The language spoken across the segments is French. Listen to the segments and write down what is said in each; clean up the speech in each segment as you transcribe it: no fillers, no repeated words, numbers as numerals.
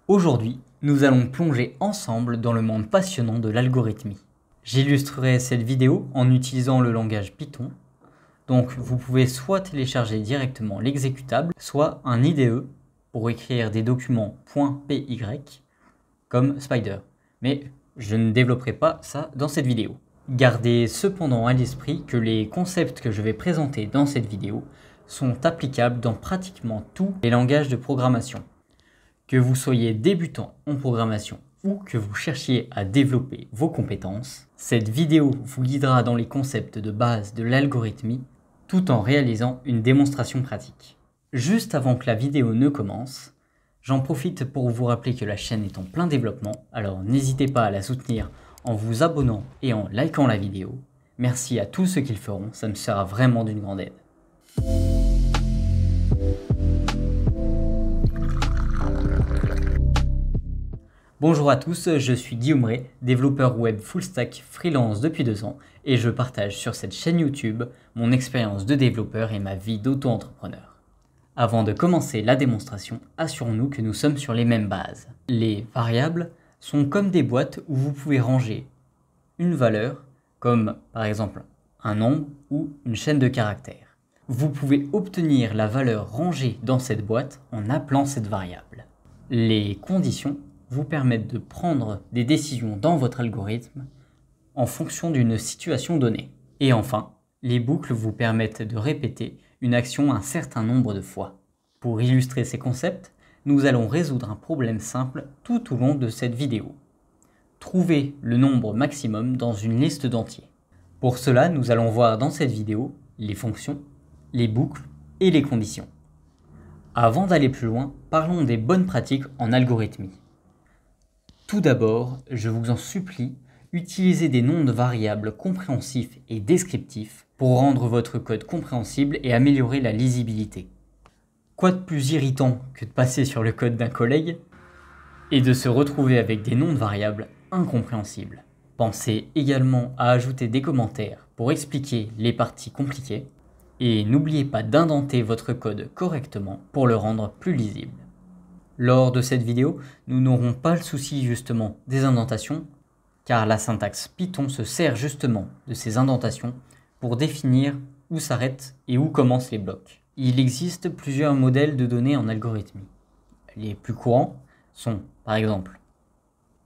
Aujourd'hui, nous allons plonger ensemble dans le monde passionnant de l'algorithmie. J'illustrerai cette vidéo en utilisant le langage Python. Donc vous pouvez soit télécharger directement l'exécutable, soit un IDE pour écrire des documents .py comme Spider. Mais je ne développerai pas ça dans cette vidéo. Gardez cependant à l'esprit que les concepts que je vais présenter dans cette vidéo sont applicables dans pratiquement tous les langages de programmation. Que vous soyez débutant en programmation ou que vous cherchiez à développer vos compétences, cette vidéo vous guidera dans les concepts de base de l'algorithmie tout en réalisant une démonstration pratique. Juste avant que la vidéo ne commence, j'en profite pour vous rappeler que la chaîne est en plein développement, alors n'hésitez pas à la soutenir en vous abonnant et en likant la vidéo. Merci à tous ceux qui le feront, ça me sera vraiment d'une grande aide. Bonjour à tous, je suis Guillaume Ray, développeur web full stack freelance depuis 2 ans et je partage sur cette chaîne YouTube mon expérience de développeur et ma vie d'auto-entrepreneur. Avant de commencer la démonstration, assurons-nous que nous sommes sur les mêmes bases. Les variables sont comme des boîtes où vous pouvez ranger une valeur, comme par exemple un nombre ou une chaîne de caractères. Vous pouvez obtenir la valeur rangée dans cette boîte en appelant cette variable. Les conditions vous permettent de prendre des décisions dans votre algorithme en fonction d'une situation donnée. Et enfin, les boucles vous permettent de répéter une action un certain nombre de fois. Pour illustrer ces concepts, nous allons résoudre un problème simple tout au long de cette vidéo. Trouver le nombre maximum dans une liste d'entiers. Pour cela, nous allons voir dans cette vidéo les fonctions, les boucles et les conditions. Avant d'aller plus loin, parlons des bonnes pratiques en algorithmie. Tout d'abord, je vous en supplie, utilisez des noms de variables compréhensifs et descriptifs pour rendre votre code compréhensible et améliorer la lisibilité. Quoi de plus irritant que de passer sur le code d'un collègue et de se retrouver avec des noms de variables incompréhensibles. Pensez également à ajouter des commentaires pour expliquer les parties compliquées et n'oubliez pas d'indenter votre code correctement pour le rendre plus lisible. Lors de cette vidéo, nous n'aurons pas le souci justement des indentations, car la syntaxe Python se sert justement de ces indentations pour définir où s'arrêtent et où commencent les blocs. Il existe plusieurs modèles de données en algorithmie. Les plus courants sont par exemple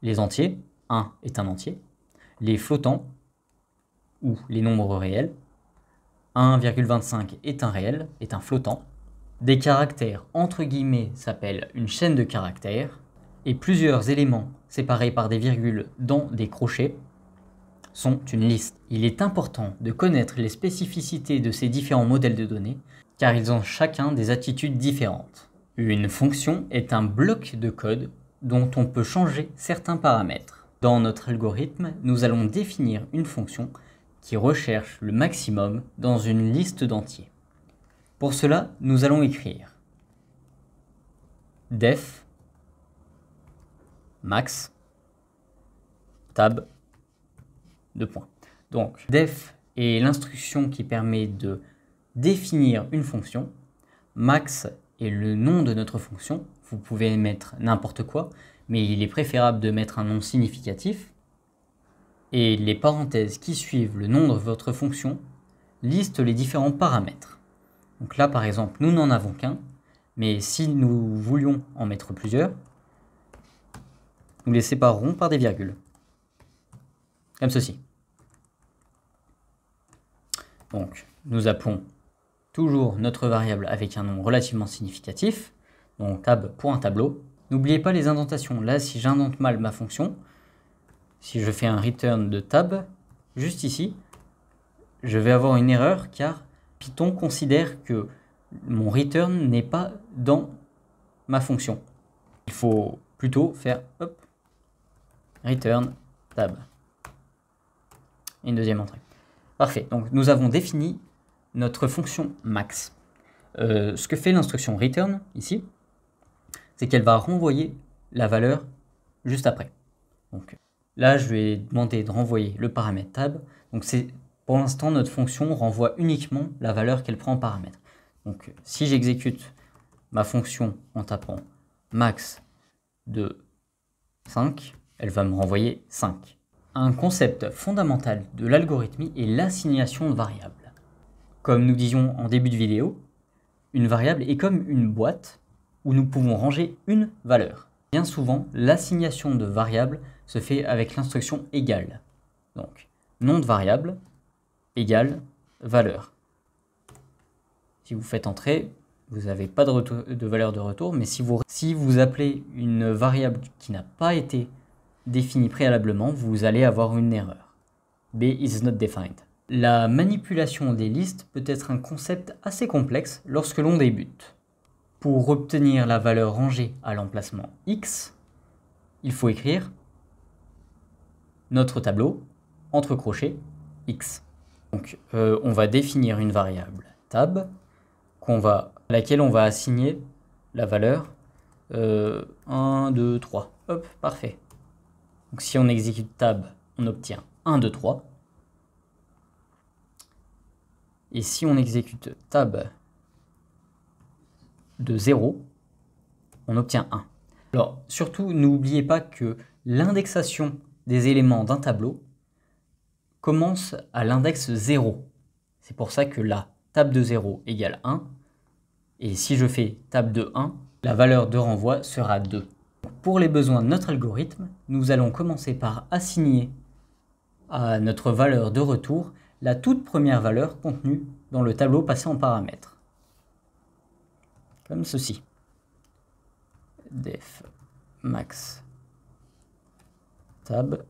les entiers, 1 est un entier, les flottants ou les nombres réels, 1,25 est un réel, est un flottant. Des caractères entre guillemets s'appellent une chaîne de caractères et plusieurs éléments séparés par des virgules dans des crochets sont une liste. Il est important de connaître les spécificités de ces différents modèles de données car ils ont chacun des attitudes différentes. Une fonction est un bloc de code dont on peut changer certains paramètres. Dans notre algorithme, nous allons définir une fonction qui recherche le maximum dans une liste d'entiers. Pour cela, nous allons écrire def max tab . Donc def est l'instruction qui permet de définir une fonction. Max est le nom de notre fonction. Vous pouvez mettre n'importe quoi, mais il est préférable de mettre un nom significatif. Et les parenthèses qui suivent le nom de votre fonction listent les différents paramètres. Donc là, par exemple, nous n'en avons qu'un, mais si nous voulions en mettre plusieurs, nous les séparerons par des virgules, comme ceci. Donc, nous appelons toujours notre variable avec un nom relativement significatif, donc tab pour un tableau. N'oubliez pas les indentations. Là, si j'indente mal ma fonction, si je fais un return de tab, juste ici, je vais avoir une erreur car Python considère que mon return n'est pas dans ma fonction. Il faut plutôt faire hop, return tab. Et une deuxième entrée. Parfait, donc nous avons défini notre fonction max. Ce que fait l'instruction return ici, c'est qu'elle va renvoyer la valeur juste après. Donc là, je vais demander de renvoyer le paramètre tab. Donc pour l'instant, notre fonction renvoie uniquement la valeur qu'elle prend en paramètre. Donc si j'exécute ma fonction en tapant max de 5, elle va me renvoyer 5. Un concept fondamental de l'algorithmie est l'assignation de variables. Comme nous disions en début de vidéo, une variable est comme une boîte où nous pouvons ranger une valeur. Bien souvent, l'assignation de variables se fait avec l'instruction égale. Donc, nom de variable égale valeur. Si vous faites entrer, vous n'avez pas de valeur de retour, mais si vous appelez une variable qui n'a pas été définie préalablement, vous allez avoir une erreur. B is not defined. La manipulation des listes peut être un concept assez complexe lorsque l'on débute. Pour obtenir la valeur rangée à l'emplacement X, il faut écrire notre tableau, entre crochets, X. Donc on va définir une variable tab, à laquelle on va assigner la valeur 1, 2, 3. Hop, parfait. Donc si on exécute tab, on obtient 1, 2, 3. Et si on exécute tab de 0, on obtient 1. Alors surtout, n'oubliez pas que l'indexation des éléments d'un tableau commence à l'index 0. C'est pour ça que là, tab de 0 égale 1. Et si je fais tab de 1, la valeur de renvoi sera 2. Pour les besoins de notre algorithme, nous allons commencer par assigner à notre valeur de retour la toute première valeur contenue dans le tableau passé en paramètres. Comme ceci. Def max tab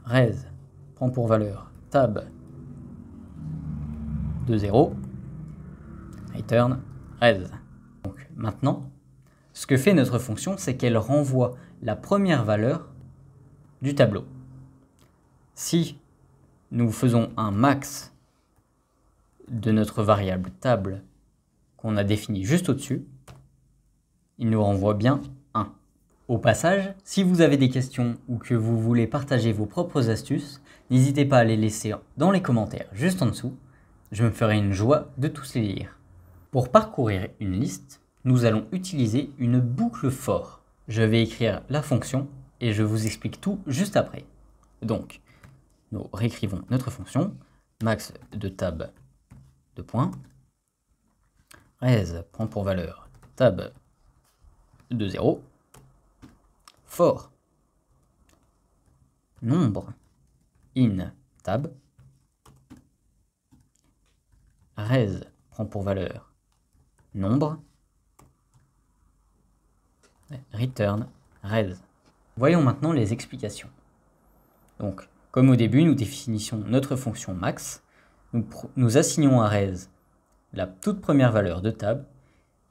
res prend pour valeur tab de 0 return res. Donc maintenant, ce que fait notre fonction, c'est qu'elle renvoie la première valeur du tableau. Si nous faisons un max de notre variable table qu'on a défini juste au-dessus, il nous renvoie bien 1. Au passage, si vous avez des questions ou que vous voulez partager vos propres astuces, n'hésitez pas à les laisser dans les commentaires juste en dessous. Je me ferai une joie de tous les lire. Pour parcourir une liste, nous allons utiliser une boucle for. Je vais écrire la fonction et je vous explique tout juste après. Donc, nous réécrivons notre fonction, max de tab de points, res prend pour valeur tab de 0, for nombre in tab, res prend pour valeur nombre, return res. Voyons maintenant les explications. Donc, comme au début, nous définissons notre fonction max, nous assignons à res la toute première valeur de tab,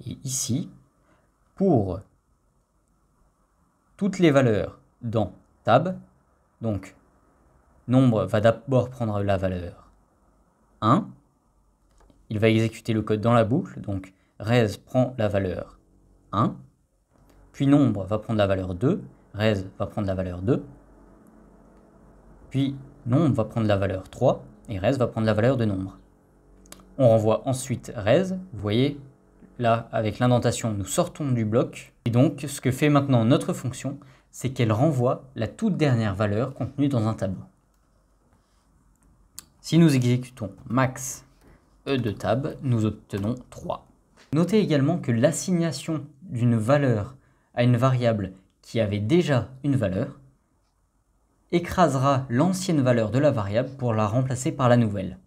et ici, pour toutes les valeurs dans tab, donc nombre va d'abord prendre la valeur 1, il va exécuter le code dans la boucle, donc res prend la valeur 1, puis nombre va prendre la valeur 2, res va prendre la valeur 2, puis nombre va prendre la valeur 3, et res va prendre la valeur de nombre. On renvoie ensuite res, vous voyez, là avec l'indentation nous sortons du bloc, et donc ce que fait maintenant notre fonction, c'est qu'elle renvoie la toute dernière valeur contenue dans un tableau. Si nous exécutons max e de tab, nous obtenons 3. Notez également que l'assignation d'une valeur à une variable qui avait déjà une valeur écrasera l'ancienne valeur de la variable pour la remplacer par la nouvelle.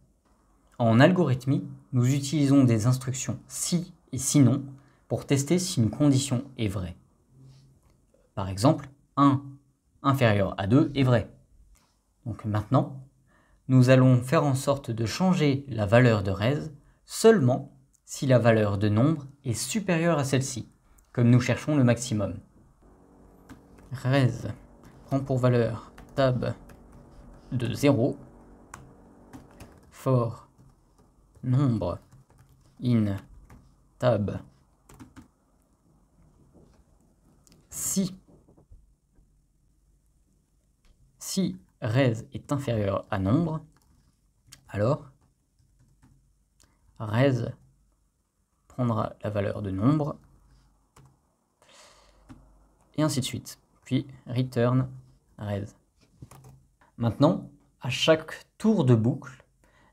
En algorithmie, nous utilisons des instructions si et sinon pour tester si une condition est vraie. Par exemple, 1 inférieur à 2 est vrai. Donc maintenant, nous allons faire en sorte de changer la valeur de res seulement si la valeur de nombre est supérieure à celle-ci, comme nous cherchons le maximum. Res prend pour valeur tab de 0, for nombre in tab si res est inférieur à nombre, alors res prendra la valeur de nombre et ainsi de suite. Puis return res. Maintenant, à chaque tour de boucle,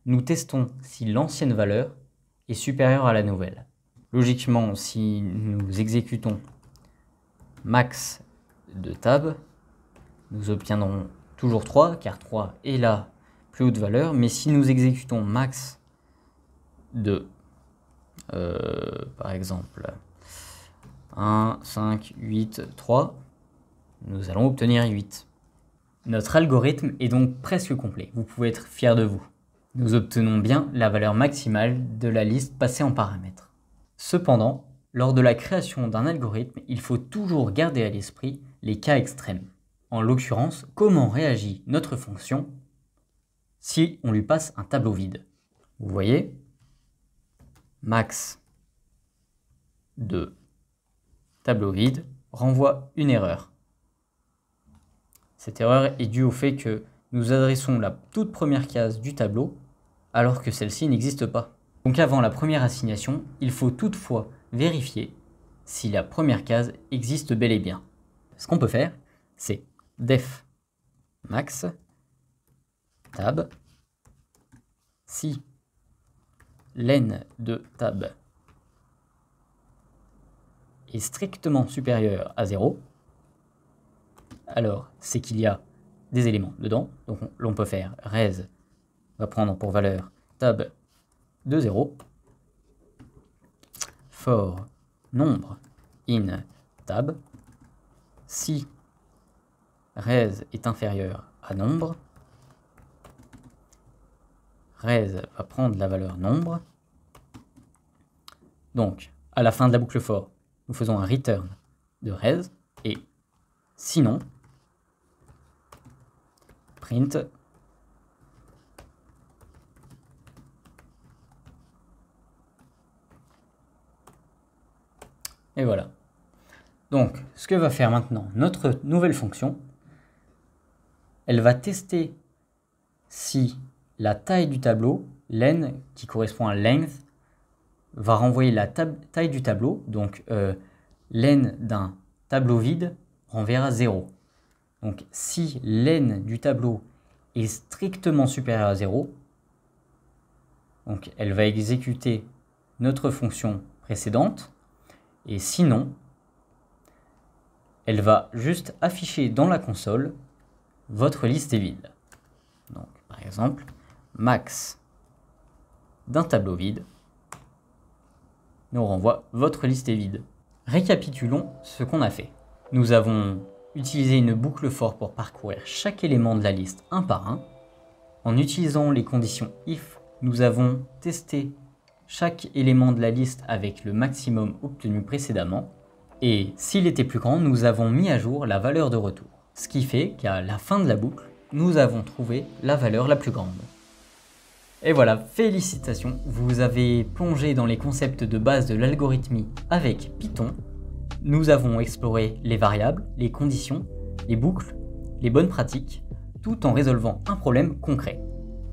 nous testons si l'ancienne valeur est supérieure à la nouvelle. Logiquement, si nous exécutons max de tab, nous obtiendrons toujours 3, car 3 est la plus haute valeur. Mais si nous exécutons max de, par exemple, 1, 5, 8, 3, nous allons obtenir 8. Notre algorithme est donc presque complet. Vous pouvez être fiers de vous. Nous obtenons bien la valeur maximale de la liste passée en paramètres. Cependant, lors de la création d'un algorithme, il faut toujours garder à l'esprit les cas extrêmes. En l'occurrence, comment réagit notre fonction si on lui passe un tableau vide. Vous voyez, max de tableau vide renvoie une erreur. Cette erreur est due au fait que nous adressons la toute première case du tableau alors que celle-ci n'existe pas. Donc avant la première assignation, il faut toutefois vérifier si la première case existe bel et bien. Ce qu'on peut faire, c'est def max tab si len de tab est strictement supérieur à 0, alors c'est qu'il y a des éléments dedans. Donc l'on peut faire res va prendre pour valeur tab de 0, for nombre in tab, si res est inférieur à nombre, res va prendre la valeur nombre. Donc à la fin de la boucle for, nous faisons un return de res et sinon print et voilà. Donc, ce que va faire maintenant notre nouvelle fonction, elle va tester si la taille du tableau, len, qui correspond à length, va renvoyer la taille du tableau. Donc, len d'un tableau vide renverra 0. Donc, si len du tableau est strictement supérieur à 0, donc elle va exécuter notre fonction précédente. Et sinon, elle va juste afficher dans la console votre liste est vide. Donc, par exemple, max d'un tableau vide nous renvoie votre liste est vide. Récapitulons ce qu'on a fait. Nous avons utilisé une boucle for pour parcourir chaque élément de la liste un par un. En utilisant les conditions if, nous avons testé chaque élément de la liste avec le maximum obtenu précédemment, et s'il était plus grand, nous avons mis à jour la valeur de retour. Ce qui fait qu'à la fin de la boucle, nous avons trouvé la valeur la plus grande. Et voilà, félicitations, vous avez plongé dans les concepts de base de l'algorithmie avec Python. Nous avons exploré les variables, les conditions, les boucles, les bonnes pratiques, tout en résolvant un problème concret.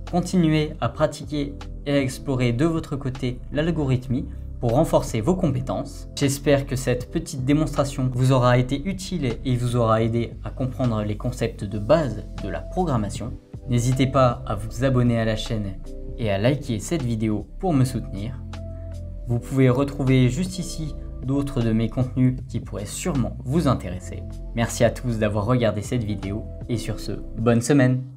Continuez à pratiquer et à explorer de votre côté l'algorithmie pour renforcer vos compétences. J'espère que cette petite démonstration vous aura été utile et vous aura aidé à comprendre les concepts de base de la programmation. N'hésitez pas à vous abonner à la chaîne et à liker cette vidéo pour me soutenir. Vous pouvez retrouver juste ici d'autres de mes contenus qui pourraient sûrement vous intéresser. Merci à tous d'avoir regardé cette vidéo et sur ce, bonne semaine!